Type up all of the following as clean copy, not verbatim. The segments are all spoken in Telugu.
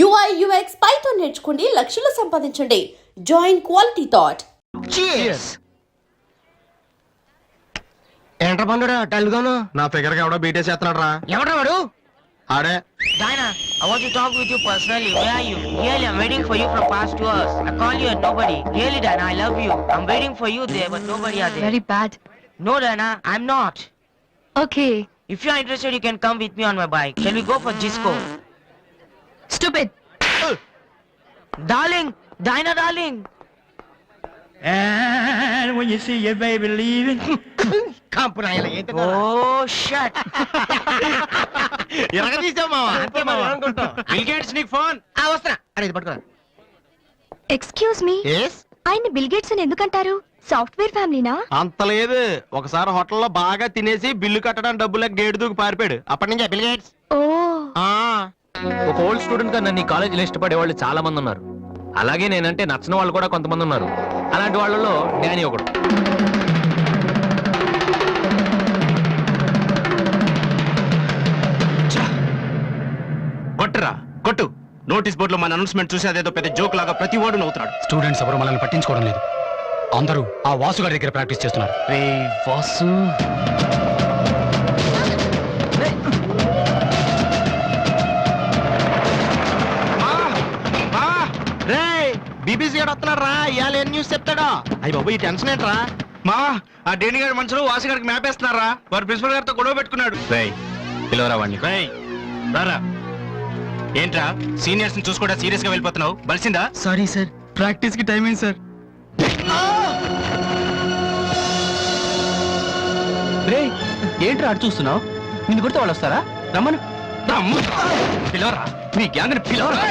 UI UX Python నేర్చుకోండి లక్షలు సంపాదించండి. Join Quality Thought. Cheers. ఏంట్రా బండురా టల్గాను నా ఫిగర్ కి ఎవడో బీటే చేస్తున్నాడు రా. ఎవడ్రా వాడు? ఆడే. Diana, I want to talk with you personally. Where are you? Really, I'm waiting for you from past 2 hours. I call you and nobody. Really, Diana, I love you. I'm waiting for you there, but nobody are there. Very bad. No, Diana, I'm not. Okay. If you are interested, you can come with me on my bike. Shall we go for Gisco? Stupid. Darling, Diana, darling. And when you see your baby leaving. కాంపునాయల ఏంటి? Oh, shit. ఎరగదీసావు మావా. అంతే మావా. బిల్ గేట్స్ నీకు ఫోన్. వస్తున్నా. అరే ఇది పట్టుకో. ఎక్స్క్యూజ్ మీ, yes ఆయన బిల్ గేట్స్ అని ఎందుకంటారు? సాఫ్ట్వేర్ ఫ్యామిలీనా? అంత లేదు. ఒకసారి హోటల్లో బాగా తినేసి బిల్లు కట్టడానికి డబ్బులకు గేటు దూకి పారిపోయాడు. అప్పటి నుంచి బిల్ గేట్స్. ఓ, ఒక ఓల్డ్ స్టూడెంట్ గా నన్ను ఈ కాలేజీలో ఇష్టపడే వాళ్ళు చాలా మంది ఉన్నారు. అలాగే నేనంటే నచ్చని వాళ్ళు కూడా కొంతమంది ఉన్నారు. అలాంటి వాళ్ళలో డానీ ఒకడు. కొట్టురా కొట్టు. నోటీస్ బోర్డులో మన అనౌన్స్మెంట్ చూసి అదేదో పెద్ద జోక్ లాగా ప్రతి ఓడు నవ్వుతున్నాడు. స్టూడెంట్స్ ఎవరు మనల్ని పట్టించుకోవడం లేదు. అందరూ ఆ వాసు గారి దగ్గర ప్రాక్టీస్ చేస్తున్నారు. రే వాసు, బీబీసీ గారు వస్తున్నాడు రా. ఇవాళ ఏం న్యూస్ చెప్తాడా? అయ్యి బాబు ఈ టెన్షన్ ఏంట్రా? మా ఆ డేని గారి మనుషులు వాసి గారికి మ్యాప్ వేస్తున్నారా? వారు ప్రిన్సిపల్ గారితో గొడవ పెట్టుకున్నాడు. పిలవరా వాడిని. రారా. ఏంట్రా సీనియర్స్ ని చూసుకోవడా సీరియస్ గా వెళ్ళిపోతున్నావు? బలిసిందా? సారీ సార్, ప్రాక్టీస్ కి టైం అయింది సార్. రే ఏంట్రా అటు చూస్తున్నావు? నిన్ను కొడితే వాళ్ళు వస్తారా? రమ్మను. పిలవరా. నీ గ్యాంగ్ పిలవరా.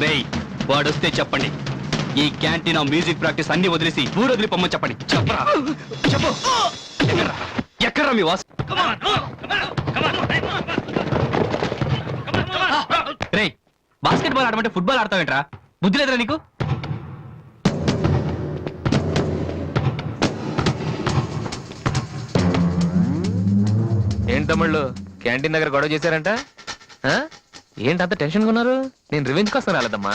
రేయ్ వాడొస్తే చెప్పండి. ఈ క్యాంటీన్ మ్యూజిక్ ప్రాక్టీస్ అన్ని వదిలేసి ఊరు వదిలి పొమ్మని చెప్పండి. చెప్పరా చెప్పు. ఎక్కడ్రా మీ వాసు? రే బాస్కెట్ బాల్ ఆడమంటే ఫుట్బాల్ ఆడతావేంట్రా? బుద్ధి లేదురా నీకు? ఏంటి తమ్ముళ్ళు క్యాంటీన్ దగ్గర గొడవ చేశారంట? ఏంటి అంత టెన్షన్గా ఉన్నారు? నేను రివెంజ్ కోసం రాలేదమ్మా.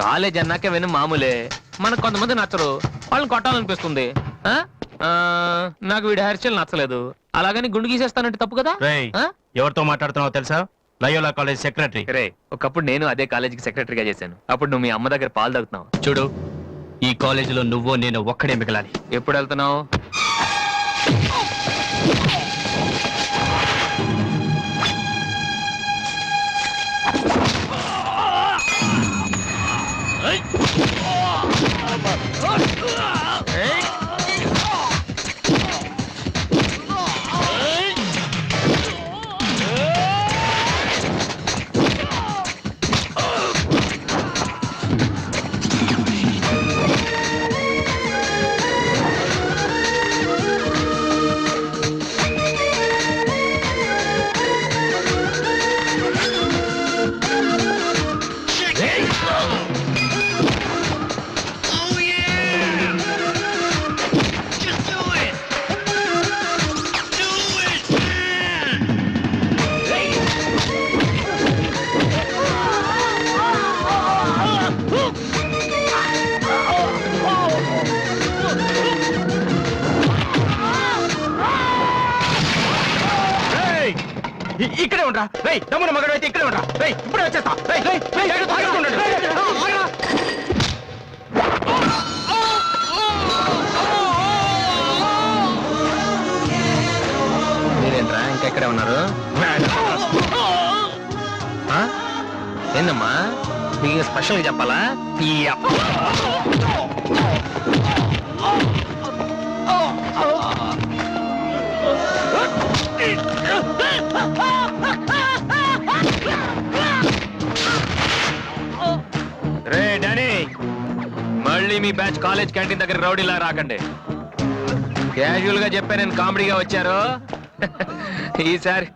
కాలేజ్ అన్నాక విను మామూలే. మనకు కొంతమంది నచ్చరు, వాళ్ళని కొట్టాలనిపిస్తుంది. నాకు వీడి హెయిర్ స్టైల్ నచ్చలేదు, అలాగని గుండు గీసేస్తానంటే తప్పు కదా? ఎవరితో మాట్లాడుతున్నావు తెలుసా? Loyola college secretary. రే ఒకప్పుడు నేను అదే కాలేజీకి సెక్రటరీగా చేశాను. అప్పుడు నువ్వు మీ అమ్మ దగ్గర పాలు తాగుతున్నావు. చూడు, ఈ కాలేజీలో నువ్వు నేను ఒక్కడే మిగలాలి. ఎప్పుడు వెళ్తున్నావు? ఇక్కడే ఉండరా. రేయ్ తమ్ముడు మగడు అయితే ఇక్కడే ఉండరా. రేయ్ ఇప్పుడే వచ్చేస్తా. మీరేంట్రా ఇంకా ఇక్కడే ఉన్నారు? ఏందమ్మా మీకు స్పెషల్గా చెప్పాలా? రే డానీ, మళ్ళీ మీ బ్యాచ్ కాలేజ్ క్యాంటీన్ దగ్గర రౌడీలా రాకండి. క్యాజువల్ గా చెప్పా నేను కామెడీగా వచ్చారు ఈసారి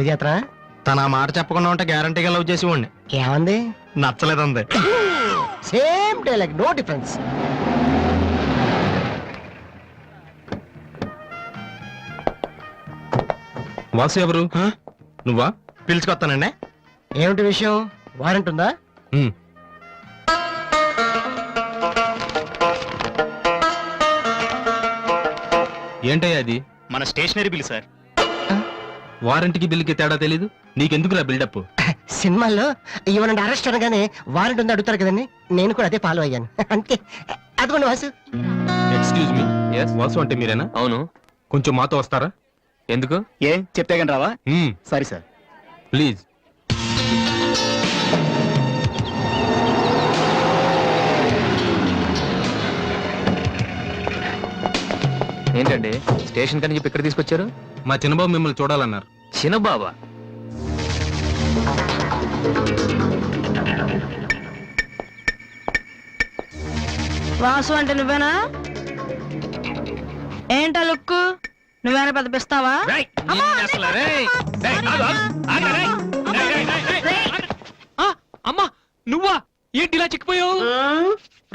లవ్ చేతరా? తన ఆ మాట చెప్పకుండా ఉంటే గ్యారంటీగా లవ్ చేసి ఉండి ఏమంది? నచ్చలేదంది. Same dialogue, no difference. Vasu ఎవరు? నువ్వా? పిలుచుకొస్తానండి. ఏమిటి విషయం? వారెంట్ ఉందా? ఏంటయ్యా అది? మన స్టేషనరీ బిల్ సార్. వారంటీకి బిల్లుకి తేడా తెలీదు నీకెందుకురా బిల్డప్? సినిమాల్లో ఇవ్వనండి అరెస్ట్ అనగానే వారెంట్ ఉందా అడుగుతారు కదండి, నేను కూడా అదే ఫాలో అయ్యాను. అంతే. అదిగోండి Vasu. Excuse me. Yes? Vasu అంటే మీరేనా? అవును. కొంచెం మాతో వస్తారా? ఎందుకు? ఏ చెప్తే కానీ రావా? Sorry sir. ప్లీజ్. ఏంటండి స్టేషన్ కని చెప్పి ఇక్కడ తీసుకొచ్చారు? మా చిన్నబాబు మిమ్మల్ని చూడాలన్నారు. చిన్నబాబా? వాసు అంటే నువ్వేనా? ఏంటా లుక్? నువ్వేనా పెద్ద పిస్తావా? రేయ్, నిన్ను అసలు, రేయ్. రేయ్, ఆగు, ఆగు, ఆగు, రేయ్. రేయ్, రేయ్, రేయ్, రేయ్. ఆ, అమ్మా నువ్వా? ఏంటి ఇలా చిక్కిపోయావు?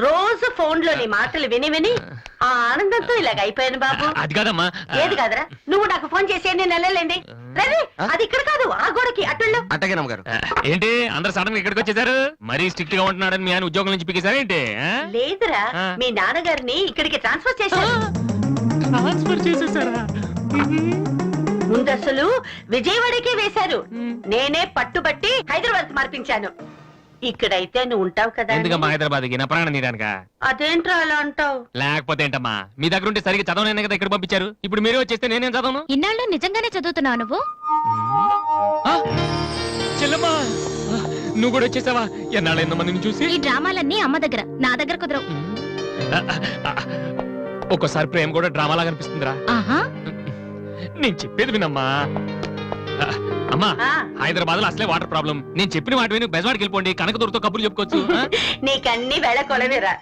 రోజు ఫోన్ లో నీ మాటలు విని విని ఆ ఆనందంతో ఇలాగ అయిపోయాను బాబు. అది కాదమ్మా. ఏది కాదరా, నువ్వు నాకు ఫోన్ చేసి నేను వెళ్ళలేండి. రేయ్, అది ఇక్కడ కాదు, ఆ గోడకి అటుల్లో. అట్టగే నమ్మగారు. ఏంటి అందరు సడన్ గా ఇక్కడికి వచ్చేసారు? మరీ స్ట్రిక్ట్ గా ఉంటున్నాడని మీ ఆయన ఉద్యోగం నుంచి పికేశారా ఏంటి? లేదురా, మీ నాన్నగారిని ఇక్కడికి ట్రాన్స్ఫర్ చేశారు. ట్రాన్స్ఫర్ చేసేసారా? ముందసలు విజయవాడకే వేశారు. నేనే పట్టుబట్టి హైదరాబాద్ మార్పించాను. ఇక్కడైతే నువ్వు ఉంటావు కదా. ఎందుకమ్మా హైదరాబాద్ కి? నా ప్రాణం తీయడానిక? అదేంట్రా అలా అంటావు? లేకపోతే ఏంటమ్మా, మీ దగ్గర ఉంటే సరిగ్గా చదవనే కదా ఇక్కడ పంపించారు. ఇప్పుడు మీరే వచ్చేస్తే నేనేం చదవను? ఇన్నాళ్ళు నిజంగానే చదువుతున్నావు నువ్వు? ఆ, చెల్లమ్మా నువ్వు కూడా వచ్చేసావా? ఎన్నాళ్ళైందో మందిని చూసి. ఈ డ్రామాలన్నీ అమ్మ దగ్గర, నా దగ్గర కుదరవు. ఒక్కోసారి ప్రేమ కూడా డ్రామాలా కనిపిస్తుందిరా. ఆహా. నేను చెప్పేది వినమ్మా. అమ్మా ఆ. హైదరాబాద్ లో అసలే వాటర్ ప్రాబ్లం. నేను చెప్పిన మాట విని బెజవాడికి వెళ్ళిపోండి, కనకదుర్తో కబుర్లు చెప్పుకోవచ్చు. నీకన్నీ వేళ కొలవేరా.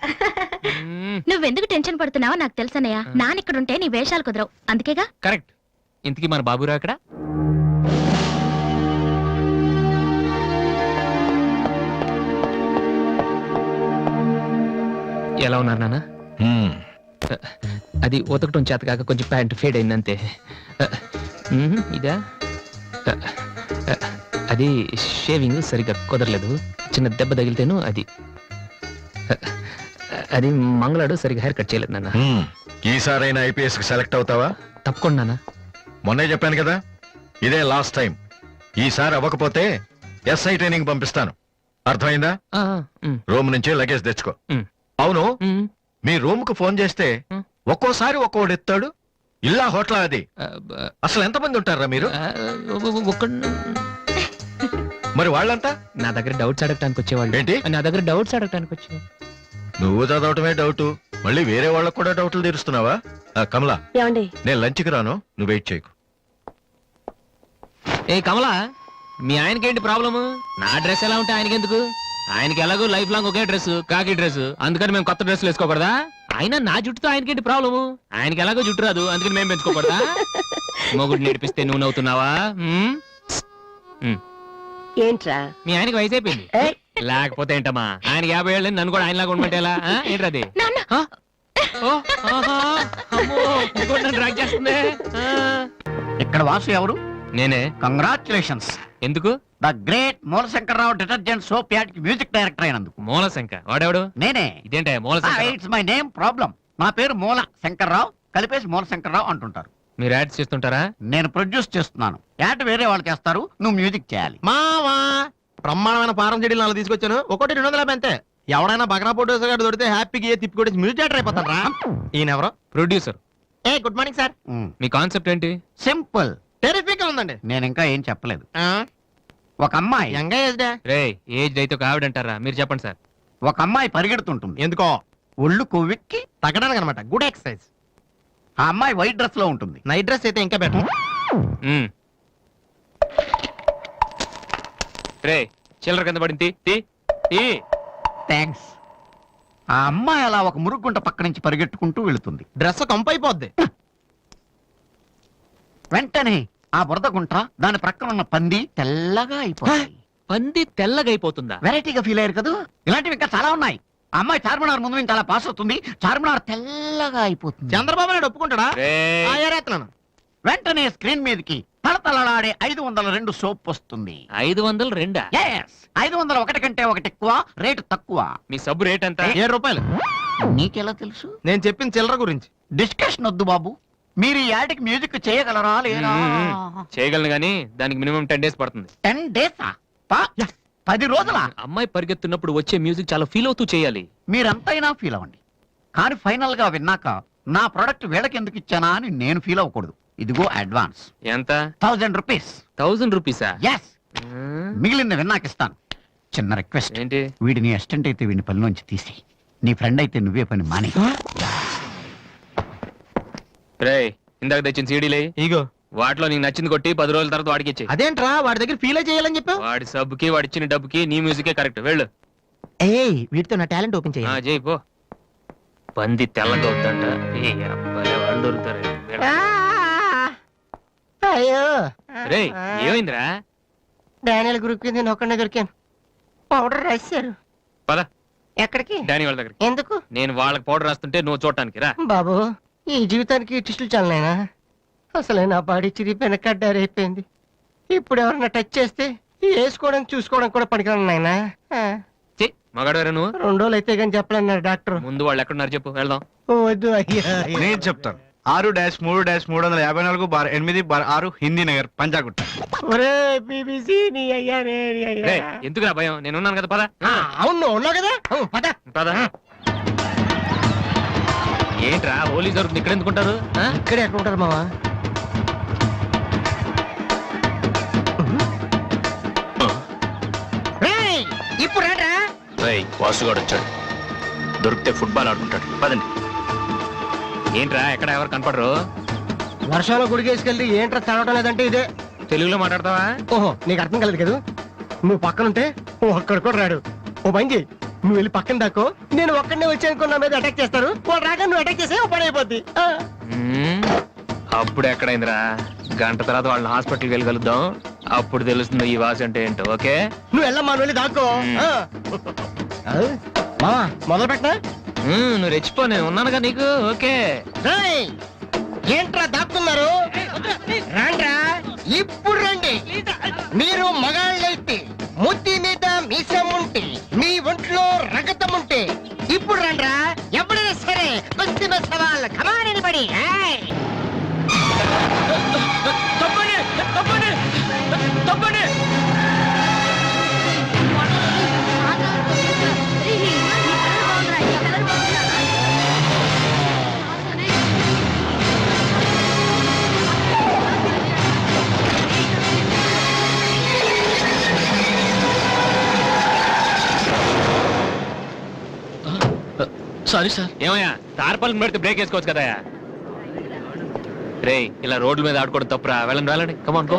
నువ్వెందుకు టెన్షన్ పడుతున్నావో నాకు తెలుసనయ్యా. నానిక్కడుంటే నీ వేషాలు కుదరవు, అందుకేగా. కరెక్ట్. ఇంతకీ మన బాబురా అక్కడ? ఎలా ఉన్నారు నాన్న? అది ఉతకటం చేత కాక కొంచెం ప్యాంట్ ఫేడ్ అయిందంతే. ఇదా? అది షేవింగ్ సరిగ్గా కుదరలేదు, చిన్న దెబ్బ తగిలితేను. అది మంగళాడు సరిగ్గా హెయిర్ కట్ చేయలేదు నాన్న. ఈసారైనా ఐపీఎస్ కి సెలెక్ట్ అవుతావా? తప్పకుండా నాన్న. మొన్నే చెప్పాను కదా, ఇదే లాస్ట్ టైం. ఈసారి అవ్వకపోతే ఎస్ఐ ట్రైనింగ్ పంపిస్తాను. అర్థమైందా? రూమ్ నుంచి లగేజ్ తెచ్చుకో. అవును, మీ రూమ్ కు ఫోన్ చేస్తే ఒక్కోసారి ఒక్కోడు ఎత్తాడు. ఇల్లా హోటల్ అది? అసలు ఎంతమంది ఉంటారా మీరు? మరి వాళ్ళంతా నా దగ్గర డౌట్స్ అడగటానికి వచ్చేవాళ్ళు. ఏంటి? నా దగ్గర డౌట్స్ అడగటానికి వచ్చేవాళ్ళు. నువ్వు చదవటమే డౌట్, మళ్ళీ వేరే వాళ్ళకు కూడా డౌట్లు తీరుస్తున్నావా? కమలా, ఏమండి? నేను లంచ్కి రాను, నువ్వు వెయిట్ చేయకు. ఏ కమలా, మీ ఆయనకేంటి ప్రాబ్లము? నా డ్రెస్ ఎలా ఉంటే ఆయనకి ఎందుకు? ఆయనకి ఎలాగో లైఫ్ లాంగ్ ఒకే డ్రెస్, కాకి డ్రెస్, అందుకని మేము కొత్త డ్రెస్సులు వేసుకోకూడదా? ఆయన నా జుట్టుతో ఆయనకేంటి ప్రాబ్లము? ఆయనకి ఎలాగో జుట్టు రాదు, అందుకని మేము పెంచుకోకూడదా? మొగుడు నేర్పిస్తే నువ్వు నవ్వుతున్నావా? ఏంట్రా? మీ ఆయనకి వయసు అయిపోయింది. లేకపోతే ఏంటమ్మా, ఆయనకి 50 ఏళ్ళు, నన్ను కూడా ఆయనలాగా ఉండమంటే ఎలా? ఏంటది? డ్రాక్ చేస్తుంది. ఇక్కడ వాసు ఎవరు? నేనే. కంగ్రాచులేషన్స్. ఎందుకు? The great Moolashankararao detergent soap ad కి మ్యూజిక్ డైరెక్టర్ అయినందుకు. మూలశంక వాడెవడు? నేనే. ఇదేంటే మూలశంక? It's my name problem. నా పేరు మూల శంకర్రావు, కలిపేసి మూలశంకర్రావు అంటుంటారు. మీరు యాడ్స్ చేస్తుంటారా? నేను ప్రొడ్యూస్ చేస్తున్నాను. యాడ్ వేరే వాళ్ళు చేస్తారు, నువ్వు మ్యూజిక్ చేయాలి. మావా బ్రహ్మాండమైన పారం చెడీలు నాలుగు తీసుకొచ్చాను. ఒకటి 250 అంతే. ఎవడైనా బగ్రా ప్రొడ్యూసర్ గారు దొరికితే హ్యాపీగా తిప్పి కొట్టి మ్యూజిక్ డైరెక్టర్ అయిపోతాను రా. ఈయన ఎవరో ప్రొడ్యూసర్. Good morning sir. మీ కాన్సెప్ట్ ఏంటి? సింపుల్, టెరిఫిక్ గా ఉందండి. నేను ఇంకా ఏం చెప్పలేదు. ఒక అమ్మాయి యంగ్ ఏజ్ డే. రే ఏజ్ అయితే ఒక ఆవిడ అంటారా? మీరు చెప్పండి సార్. ఒక అమ్మాయి పరిగెడుతుంటుంది. ఎందుకో? ఒళ్ళు కొవ్వెక్కి తగ్గడానికి అనమాట. Good exercise. ఆ అమ్మాయి వైట్ డ్రెస్ లో ఉంటుంది. నైట్ డ్రెస్ అయితే ఇంకా బెటర్. రే చిల్లర కింద పడింది. థ్యాంక్స్. ఆ అమ్మాయి అలా ఒక మురుగుంట పక్క నుంచి పరిగెట్టుకుంటూ వెళుతుంది. డ్రెస్ కంపు అయిపోద్ది. వెంటనే ఆ బురద గుంట దాని ప్రక్కన ఉన్న పంది తెల్లగా అయిపోతాయి. పంది తెల్లగైపోతుందా? వెరైటీగా ఫీల్ అయ్యారు కదా. ఇలాంటివి ఇంకా చాలా ఉన్నాయి. ఆ అమ్మాయి చార్మినార్ ముందు నుంచి అలా పాస్ అవుతుంది, చార్మినార్ తెల్లగా అయిపోతుంది. చంద్రబాబు నాయుడు ఒప్పుకుంటాడా? రేయ్, ఆ, ఏరేస్తున్నాను. వెంటనే స్క్రీన్ మీదకి తళతళలాడే 502 సోప్ వస్తుంది. 502? Yes, 501 కంటే ఒకటి ఎక్కువ, రేటు తక్కువ. మీ సబ్బు రేట్ ఎంత? 7 రూపాయలు. నీకెలా తెలుసు? నేను చెప్పిన చిల్లర గురించి. డిస్కషన్ వద్దు బాబు. మీరు ఈ యాడ్కి మ్యూజిక్ చేయగలరా లేదా? చేయగలను గానీ దానికి మినిమం 10 days పడుతుంది. 10 days 10 రోజులా? అమ్మాయి పరిగెత్తున్నప్పుడు వచ్చే మ్యూజిక్ చాలా ఫీల్ అవుతూ చేయాలి. మీరంతైనా ఫీల్ అవ్వండి, కానీ ఫైనల్ గా విన్నాక నా ప్రొడక్ట్ వీళ్ళకి ఎందుకు ఇచ్చానా అని నేను ఫీల్ అవ్వకూడదు. ఇదిగో అడ్వాన్స్. ఎంత? 1000 రూపీస్. 1000 రూపీసా? ఎస్, మిగిలింది విన్నాక ఇస్తాను. చిన్న రిక్వెస్ట్. ఏంటి? వీడి నీ అసిస్టెంట్ అయితే వీడిని పనిలోంచి తీసి, నీ ఫ్రెండ్ అయితే నువ్వే పని మాని. రేయ్, ఇందాక తెచ్చిన సీడీలే ఇగో. వాటిలో నీకు నచ్చింది కొట్టి 10 రోజుల తర్వాత వాడికి ఇచ్చే. అదేంట్రా వాడి దగ్గర ఫీల్ చేయాలని చెప్పావు? వాడి సబ్బుకి వాడి ఇచ్చిన డబ్బుకి నీ మ్యూజికే కరెక్ట్. వెళ్ళు. ఏయ్, వీటితో నా టాలెంట్ ఓపెన్ ఆ, చేయి పో. పంది తెల్లగా అవుతుంట. ఏ అబ్బాయి, వాళ్ళు దొరుకుతారు. వెళ్ళు. అయ్యో రేయ్, ఏమైందిరా? డానియల్ గ్రూప్ కి నేను ఒక్కడే దొరికాను. పౌడర్ రాశారు. పద ఎక్కడికి? డానీ వాళ్ళ దగ్గరికి. ఎందుకు? నేను వాళ్ళకి పౌడర్ రాస్తుంటే నువ్వు చూడటానికి రా. బాబు, ఈ జీవితానికి టిస్టులు చాలనైనా. అసలే నా బాడీ చిరిగిపోయిన కడ్డారైపోయింది. ఇప్పుడు ఎవరన్నా టచ్ చేస్తే వేసుకోవడం చూసుకోవడం కూడా పనికిరాను నాయనా. మగాడు నువ్వు. 2 రోజులు అయితే కానీ చెప్పలేన్నారు డాక్టర్. ముందు వాళ్ళు ఎక్కడున్నారు చెప్పు, వెళ్దాం. వద్దు అయ్యా. నేను చెప్తాను. 6-3-358/8/6 హిందీ నగర్, పంజాగుట్ట. ఒరే బీబీసీ నీ అయ్యా నీ అయ్యా. రేయ్, ఎందుకురా భయం? నేను ఉన్నాను కదా, పద. అవును ఉన్నావు కదా, పద పద. ఏంట్రా హోలీ జరుగుతుంది, ఇక్కడ ఎందుకుంటారు? ఇక్కడే ఎక్కడ ఉంటారు మావా? ఇప్పుడు రాడ్రా. వాసుగాడు వచ్చాడు. దొరికితే ఫుట్బాల్ ఆడుకుంటాడు. పదండి. ఏంట్రా ఎక్కడ ఎవరు కనపడరు? వర్షంలో గుడికేసుకెళ్ళి ఏంట్రా చదవటం లేదంటే ఇదే. తెలుగులో మాట్లాడతావా? ఓహో, నీకు అర్థం కలదు కదా. నువ్వు పక్కనుంటే ఒక్కడు కూడా రాడు. ఓ పని చేయి, నువ్వు వెళ్ళి పక్కన దాకో. నేను ఒక్కడనే వచ్చి అనుకో, నా మీద అటాక్ చేస్తారు. వాడు రాగా నువ్వు అటాక్ చేసే పని అయిపోద్ది. అప్పుడు ఎక్కడైందిరా? గంట తర్వాత వాళ్ళని హాస్పిటల్కి వెళ్ళి కలుద్దాం. అప్పుడు తెలుస్తుంది ఈ వాసి అంటే ఏంటో. ఓకే, నువ్వు వెళ్ళమ్మా, నువ్వు వెళ్ళి దాక్కో. మావా మొదలు పెట్టా. నువ్వు రెచ్చిపో, నేను ఉన్నానుగా నీకు. ఓకే. ఏంట్రా దాక్కున్నారు? రాండ్రా, ఇప్పుడు రండి. మీరు మగాళ్ళైతే, ముద్ది మీద మీసం ఉంటే, మీ ఒంట్లో రగతం ఉంటే ఇప్పుడు రండ్రా. ఎవరైనా సరే కుస్తీ సవాల్ కమాని పడి. Sorry sir. ఏమయ్యా, తార్పాలను పెడితే బ్రేక్ వేసుకోవచ్చు కదా. రేయ్, ఇలా రోడ్ల మీద ఆడుకోవడం తప్పురా. వెళ్ళండి వెళ్ళండి. Come on go.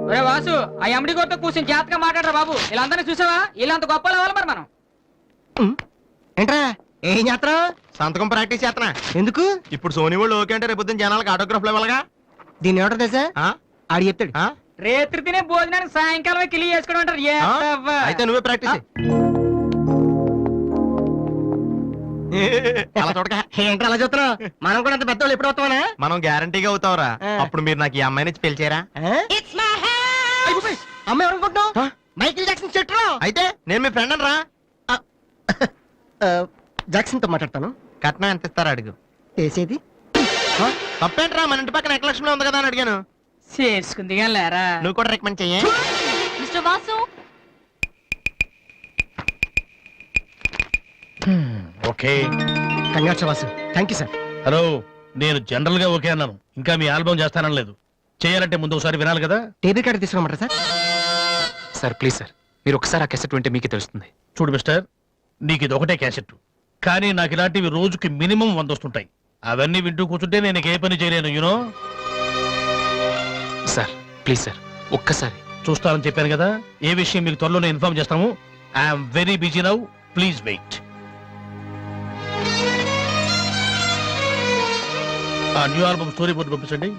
ఒరే వాసు, ఆ ఎమ్డి గోతో కూర్చొని జాగ్రత్తగా మాట్లాడరా బాబు. వీళ్ళందరినీ చూసావా? వీళ్ళంత గొప్ప అవ్వాలి మరి మనం. ఏంట్రా ఏం చేస్తారా? సంతకం ప్రాక్టీస్ చేస్తున్నా. ఎందుకు? ఇప్పుడు సోనీ వాళ్ళు ఓకే అంటే రేపు పొద్దున్న జనాలకు ఆటోగ్రాఫ్లు ఇవ్వాలగా. దీన్ని ఏమంటారు తెలుసా? ఆడి చెప్తాడు. రేత్రి తినే భోజనానికి సాయంకాలం కిలి చేసుకోవడం అంటారు. అయితే నువ్వే ప్రాక్టీస్ అలా చూడక. ఏంట్రా అలా చూస్తున్నావు? మనం కూడా అంత పెద్దవాళ్ళు ఎప్పుడు అవుతామనా? మనం గ్యారంటీగా అవుతావురా. అప్పుడు మీరు నాకు ఈ అమ్మాయిని ఇచ్చి పెళ్చేరా? అమ్మ ఎవరనుకుంటున్నావు? మైకిల్ జాక్సన్ చెట్టు. అయితే నేను మీ ఫ్రెండ్ రా. జాక్సన్ తో మాట్లాడతాను. కట్నం ఎంత ఇస్తారా అడుగు. చేసేది తప్పేంట్రా, మన ఇంటి పక్కన ఎక్లక్ష్మిలో ఉంది కదా అని అడిగాను. చేసుకుంది లేరా. నువ్వు కూడా రికమెండ్ చెయ్యి. Mister Vasu, okay. Congrats Vasu. Thank you sir. Hello, నేను జనరల్ గా ఓకే అన్నాను, ఇంకా మీ ఆల్బమ్ చేస్తానని లేదు. చేయాలంటే ముందు ఒకసారి వినాలి కదా. టేబుల్ కార్డు తీసుకోమంటారా సార్? సార్ ప్లీజ్ సార్, మీరు ఒకసారి ఆ కెసెట్ వింటే మీకే తెలుస్తుంది. చూడు మిస్టర్, నీకు ఇది ఒకటే క్యాసెట్, కానీ నాకు ఇలాంటివి రోజుకి మినిమం 100 వస్తుంటాయి. అవన్నీ వింటూ కూర్చుంటే నేను ఏ పని చేయలేను. యూనో సార్ ప్లీజ్ సార్, ఒక్కసారి చూస్తానని చెప్పాను కదా. ఏ విషయం మీకు త్వరలోనే ఇన్ఫార్మ్ చేస్తాము. I'm very busy now, please wait. New album story board పంపించండి.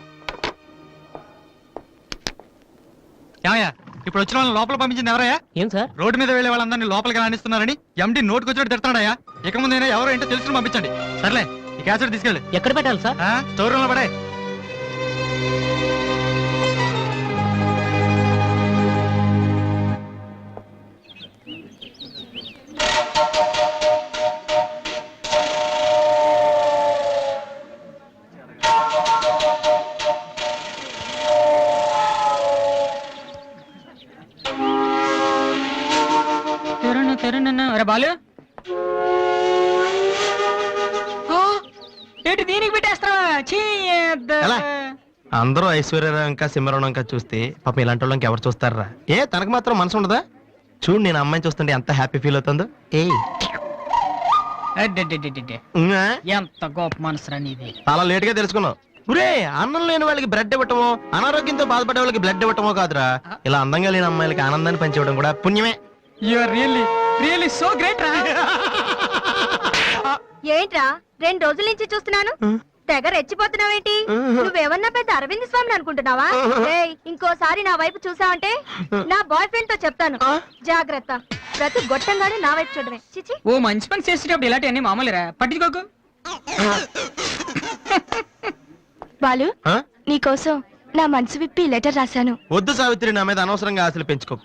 ఇప్పుడు వచ్చిన వాళ్ళని లోపల పంపించింది ఎవరయ్యా? ఏం సార్? రోడ్డు మీద వెళ్ళే వాళ్ళందరినీ లోపలికి రాణిస్తున్నారని ఎండి నోటుకు వచ్చినట్టు తిడతాడయ్యా. ఇక ముందైనా ఎవరో ఏంటో తెలుసుకుని పంపించండి. సర్లే, ఈ క్యాసెట్ తీసుకెళ్ళి ఎక్కడ పెట్టాలి సార్? స్టోర్ రూమ్ లో పడే. బాలు ఏంటి దీనికి పెట్టేస్తావా? ఎలా? అందరూ ఐశ్వర్యరావు ఇంకా సింహరావు ఇంకా చూస్తే పాపం ఇలాంటి వాళ్ళకి ఎవరు చూస్తారా? తనకు మాత్రం మనసు ఉండదా? చూడు నేను అమ్మాయిని చూస్తుంటే ఎంత హ్యాపీ ఫీల్ అవుతుందో. ఎంత గొప్ప మనసురా నీది. చాలా లేట్ గా తెలుసుకున్నావు. ఒరే, అన్నం లేని వాళ్ళకి బ్లడ్ ఇవ్వటమో, అనారోగ్యంతో బాధపడే వాళ్ళకి బ్లడ్ ఇవ్వటమో కాదురా, ఇలా అందంగా లేని అమ్మాయిలకి ఆనందాన్ని పంచివ్వడం కూడా పుణ్యమే. You are really so great రా. ఏంట్రా 2 రోజుల నుంచి చూస్తున్నాను, తెగ రెచ్చిపోతున్నావేంటి? నువ్వేమన్నా పెద్ద అరవింద్ స్వామిని అనుకుంటున్నావా? ఏయ్, ఇంకోసారి నా వైపు చూసావంటే నా బాయ్ ఫ్రెండ్ తో చెప్తాను, జాగ్రత్త. ప్రతి గొట్టంగానే నా వైపు చూడమే. చిచి. ఓ మంచి పని చేసేటప్పుడు ఇలాంటివన్నీ మామూలురా, పట్టించుకోకు. బాలు, నీకోసం నా మనసు విప్పి లెటర్ రాశాను. వద్దు సావిత్రి, నా మీద అనవసరంగా ఆశలు పెంచుకో.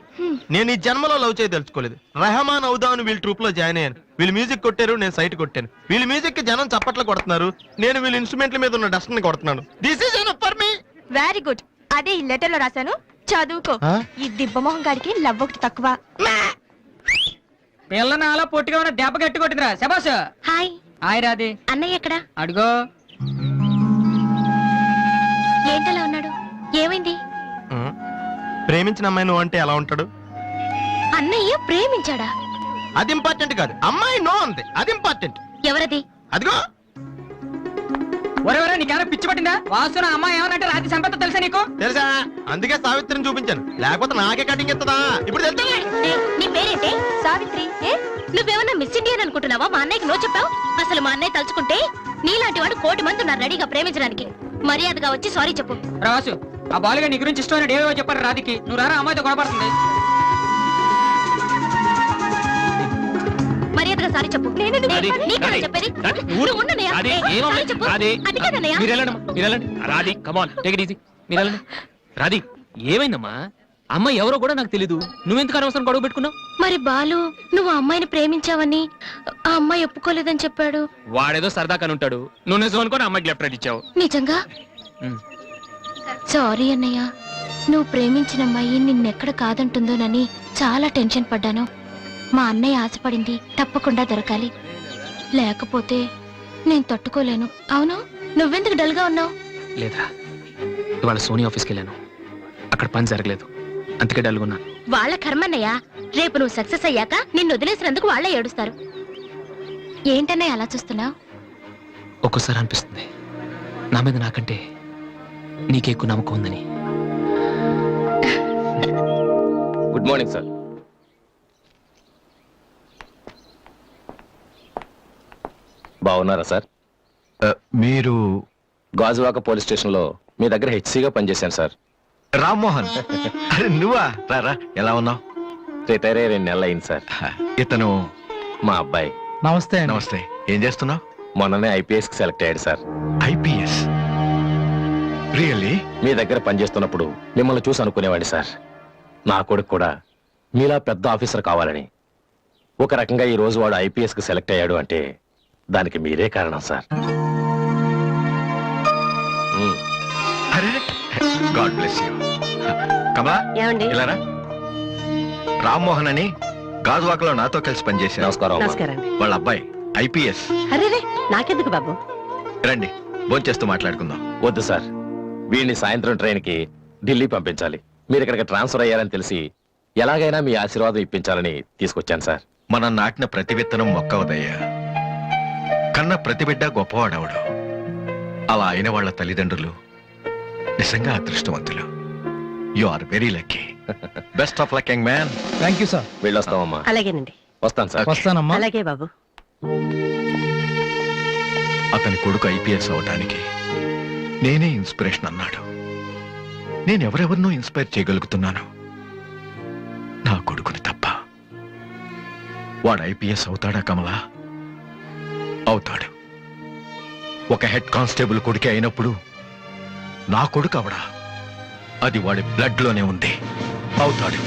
నేను ఈ జన్మలో లవ్ చేయ తెలుసుకోలేదు. రెహమాన్ అవుదామని వీళ్ళ ట్రూప్ లో జాయిన్ అయ్యాను. వీళ్ళు మ్యూజిక్ కొట్టారు, నేను సైట్ కొట్టాను. వీళ్ళ మ్యూజిక్ కి జనం చప్పట్లు కొడుతున్నారు, నేను వీళ్ళ ఇన్స్ట్రుమెంట్ల మీద ఉన్న డస్ట్ ని కొడుతున్నాను. This is enough for me. Very good. అదే ఈ లెటర్ లో రాశాను, చదువుకో. ఈ దిబ్బమోహం గారికి లవ్ ఒకటి తక్కువ. పిల్లని అలా పొట్టిగా ఉన్న దెబ్బ గట్టి కొట్టిందిరా. శబాష్. హాయ్. హాయ్ రాది. అన్నయ్య ఎక్కడా? అడుగో. ఏంటలా ఉన్నాడు? ఏమైంది? ప్రేమించిన అమ్మాయి నువ్వు అంటే ఎలా ఉంటాడు? అన్నయ్య ప్రేమించాడా? అది ఇంపార్టెంట్ కాదు, అమ్మాయి నో అంతే, అది ఇంపార్టెంట్. ఎవరది? అదిగో. ఒరే నీకేమైనా పిచ్చి పట్టిందా? వాసున అమ్మాయి ఏమనంటే రాత్రి సంపద తెలుసా నీకు? తెలుసా, అందుకే సావిత్రిని చూపించాను, లేకపోతే నాకే కటింగ్ ఇస్తుందా? ఇప్పుడు తెలుసా? నీ పేరేంటి? సావిత్రి. నువ్వేమన్నా మిస్ ఇండియన్ అనుకుంటున్నావా? మా అన్నయ్యకి నో చెప్పావు. అసలు మా అన్నయ్య తలుచుకుంటే నీలాంటి వాడు 1,000,000 మంది ఉన్నారు రెడీగా ప్రేమించడానికి. మర్యాదగా వచ్చి సారీ చెప్పు. రాసు, ఆ బాలుగా నీ గురించి ఇష్టమైన ఏవో చెప్పారు రాధికి. నువ్వు రారా, అమ్మాయితో గొడవపడుతుంది. మర్యాదగా సారీ చెప్పు. నీకన్నా చెప్పేది. నువ్వు ఉండనయ్యా. సారీ చెప్పు. అది కాదన్నయ్యా. రాది, కమాన్, టేక్ ఇట్ ఈజీ. రాది, ఏమైందమ్మా? అమ్మాయి ఎవరో కూడా నాకు తెలీదు, నువ్వెందుకు అనవసరం గొడవ పెట్టుకున్నావు? మరి బాలు, నువ్వు ఆ అమ్మాయిని ప్రేమించావని ఆ అమ్మాయి ఒప్పుకోలేదని చెప్పాడు. వాడేదో సరదా కని ఉంటాడు, నువ్వు నిజం అనుకోని అమ్మాయికి లెఫ్ట్ ఇచ్చావు. నిజంగా? సారీ అన్నయ్య, నువ్వు ప్రేమించిన అమ్మాయి నిన్నెక్కడ కాదంటుందోనని చాలా టెన్షన్ పడ్డాను. మా అన్నయ్య ఆశపడింది తప్పకుండా దొరకాలి, లేకపోతే నేను తట్టుకోలేను. అవును, నువ్వెందుకు డల్ గా ఉన్నావు? లేదా, ఇవాళ సోనీ ఆఫీస్కి వెళ్ళాను, అక్కడ పని జరగలేదు, అందుకే డల్గున్నా. వాళ్ళ కర్మన్నయ్య, రేపు నువ్వు సక్సెస్ అయ్యాక నిన్ను వదిలేసినందుకు వాళ్ళే ఏడుస్తారు. ఏంటన్నయ్య అలా చూస్తున్నావు? ఒక్కోసారి అనిపిస్తుంది నా మీద నాకంటే నీకే ఎక్కువ నమ్మకం ఉందని. Good morning sir. బాగున్నారా సార్? మీరు గాజువాక పోలీస్ స్టేషన్ లో మీ దగ్గర హెచ్సిగా పనిచేశాను సార్. రామ్మోహన్. అరే నువ్వా? రారా, ఎలా ఉన్నావు? రిటైర్ అయ్యి 2 నెలలు అయింది సార్. ఇతను మా అబ్బాయి. నమస్తే. నమస్తే. ఏం చేస్తున్నావు? మొన్ననే ఐపీఎస్ కి సెలెక్ట్ అయ్యాడు సార్. ఐపీఎస్? రియల్లీ? మీ దగ్గర పనిచేస్తున్నప్పుడు మిమ్మల్ని చూసి అనుకునేవాడిని సార్, నా కొడుకు కూడా మీలా పెద్ద ఆఫీసర్ కావాలని. ఒక రకంగా ఈ రోజు వాడు ఐపీఎస్ కి సెలెక్ట్ అయ్యాడు అంటే దానికి మీరే కారణం sir. God bless you. Kamala, ఇలా రా. రామ్మోహన్ అని గాజువాకలో నాతో కలిసి పనిచేశారు. నమస్కారం. వాళ్ళ అబ్బాయి ఐపీఎస్. అరే నాకెందుకు బాబు? రండి, భోంచేస్తూ మాట్లాడుకుందాం. వద్దు సార్, వీడిని సాయంత్రం ట్రైన్ కి ఢిల్లీ పంపించాలి. మీరు ఇక్కడికి ట్రాన్స్ఫర్ అయ్యారని తెలిసి ఎలాగైనా మీ ఆశీర్వాదం ఇప్పించాలని తీసుకొచ్చాను సార్. మనం నాటిన ప్రతి విత్తనం మొక్కవదయ్యా. కన్న ప్రతి బిడ్డ గొప్పవాడవడు. అలా అయిన వాళ్ళ తల్లిదండ్రులు నిజంగా అదృష్టవంతులు. You are very lucky. Best of luck young man. Thank you sir. వెళ్ళొస్తామమ్మా. అలాగేనండి. వస్తాను సార్. వస్తానమ్మా. అలాగే బాబు. అతని కొడుకు ఐపీఎస్ అవటానికి నేనే ఇన్స్పిరేషన్ అన్నాడు. నేను ఎవరెవరినో ఇన్స్పైర్ చేయగలుగుతున్నాను, నా కొడుకుని తప్ప. వాడు ఐపీఎస్ అవుతాడా కమలా? అవుతాడు. ఒక హెడ్ కానిస్టేబుల్ కొడుకే అయినప్పుడు నా కొడుకు అవడా? అది వాడి బ్లడ్ లోనే ఉంది. అవుతాడు.